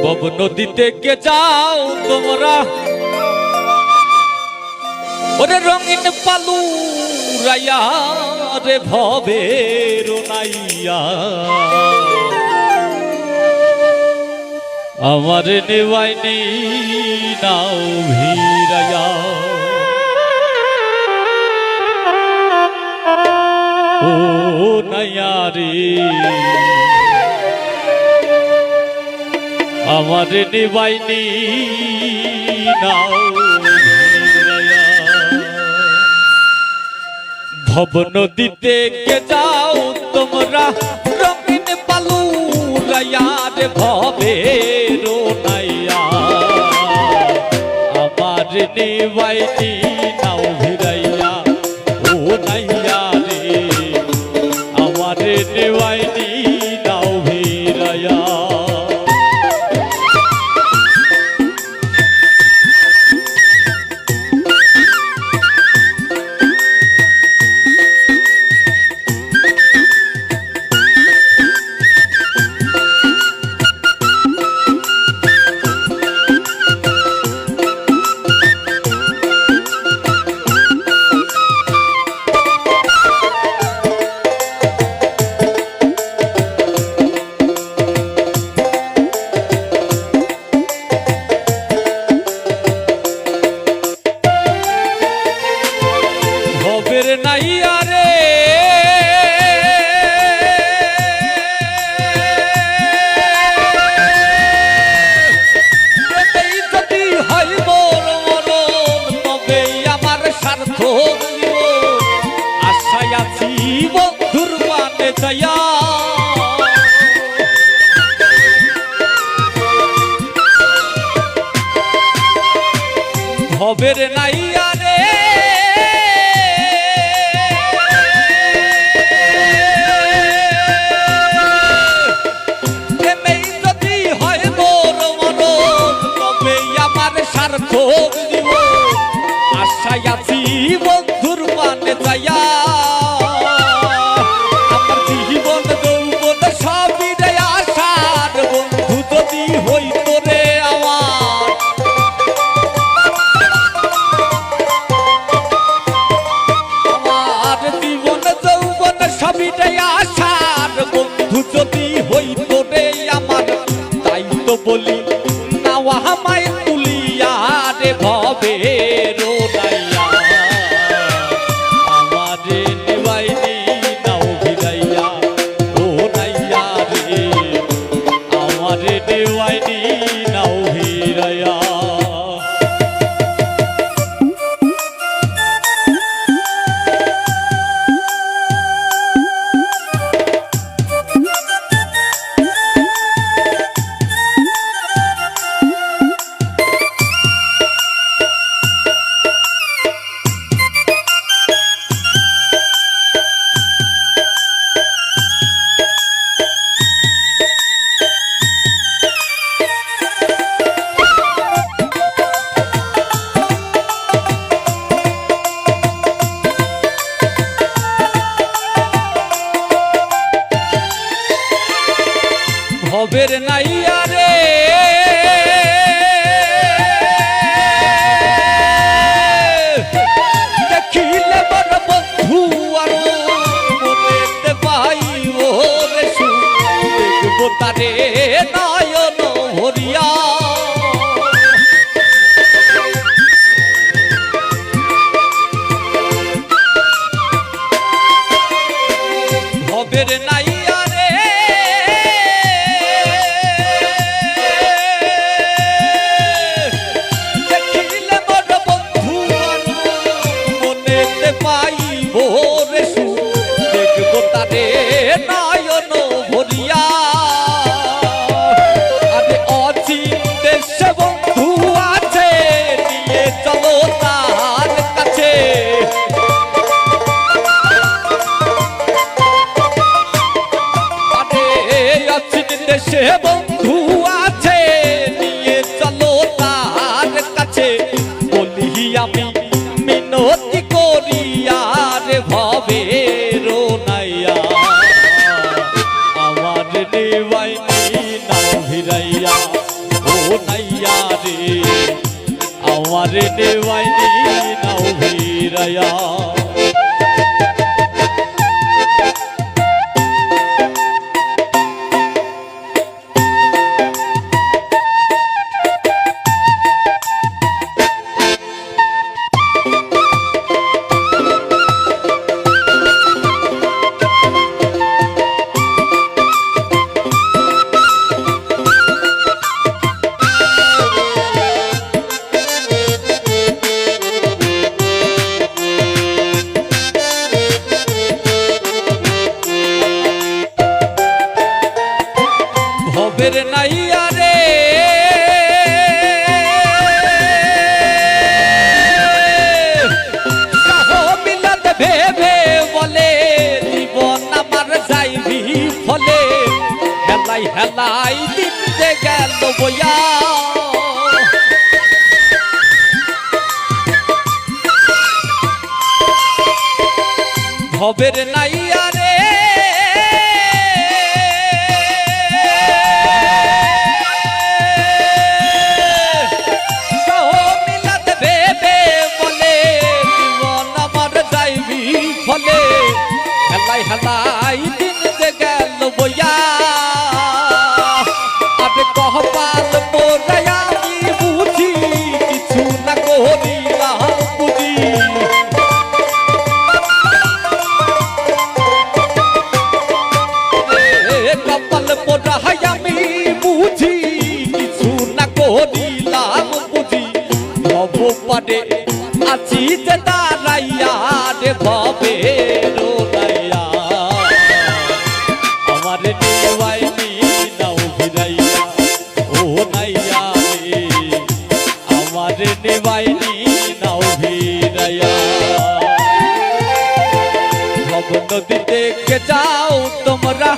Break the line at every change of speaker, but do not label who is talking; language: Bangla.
ভব নদীতে কে যাও তোমরা, ওরে রঙিন পালু রাইয়া রে ভবের নাইয়া, আমার নেওয়াইনি নাও ভিড়াইয়া। ও নাইয়া রে আমার নেওয়াইনি নাও ভিড়াইয়া। ভব নদীতে কে যাও তোমরা, রঙিন পালু রাইয়া রে ভবের নাইয়া, আমার নেওয়াইনি নাও ভিড়াইয়া। ও নাইয়া রে আমার নেওয়াইনি নাও ভিড়াইয়া। নাইয়া রে যদি হয় মোর মরণ, তবে আমার স্বার্থ আশায় আছি বন্ধুর মানে যাইয়া। ভবের নাইয়া রে স্বার্থ দিব আশায় আছি বন্ধুর মানে যাইয়া। আমার জীবন যৌবন সবই রে আশার বন্ধু যদি হইত রে আমার, আমার জীবন যৌবন সবই রে আশার বন্ধু যদি হইত রে আমার, তাই তো বলি নাওয়া আমায় ভবের নাইয়া, আমার নেওয়াইনি নাও ভিড়াইয়া। ও নাইয়া রে আমার নেওয়াইনি নাও ভিড়াইয়া। ভবের নাইয়া রে দেখিলে বড় বন্ধু আর মনেতে পাইব রে সুখ, দেখব তারে নয়ন ভরিয়া। ভবের নাইয়া পাইব রে সুখ, দেখব তারে নয়ন ভরিয়া। আরে অচিন দেশে বন্ধু আছে, নিয়ে চলো তার কাছে। আরে অচিন দেশে বন্ধু আছে, নিয়ে চলো তার কাছে। বলি আমি মিনতি করিয়া রে ভবের নাইয়া। নাইয়া রে আমার নেওয়াইনি নাও ভিড়াইয়া ভবের নাইয়া রে মিলাদ ভেবে বলে জীবন আমার যাইবি ফলে হেলাই হেলাই দিতে গেল বইয়া ভবের নাইয়া রে ফলে হেলাই হেলাই দিন যে গেল বইয়া আবে কহপাল মোরে আমি বুঝি কিছু না করিলাম বুঝি কপাল মোরা আমি বুঝি কিছু না করিলাম বুঝি ভব পারে আছি যে দাঁড়াইয়া রে ভবে রোনাইয়া আমার নেওয়াইনি নাও ভিড়াইয়া ও নাইয়া রে আমার নেওয়াইনি নাও ভিড়াইয়া ভব নদী দেখে যাও তোমরা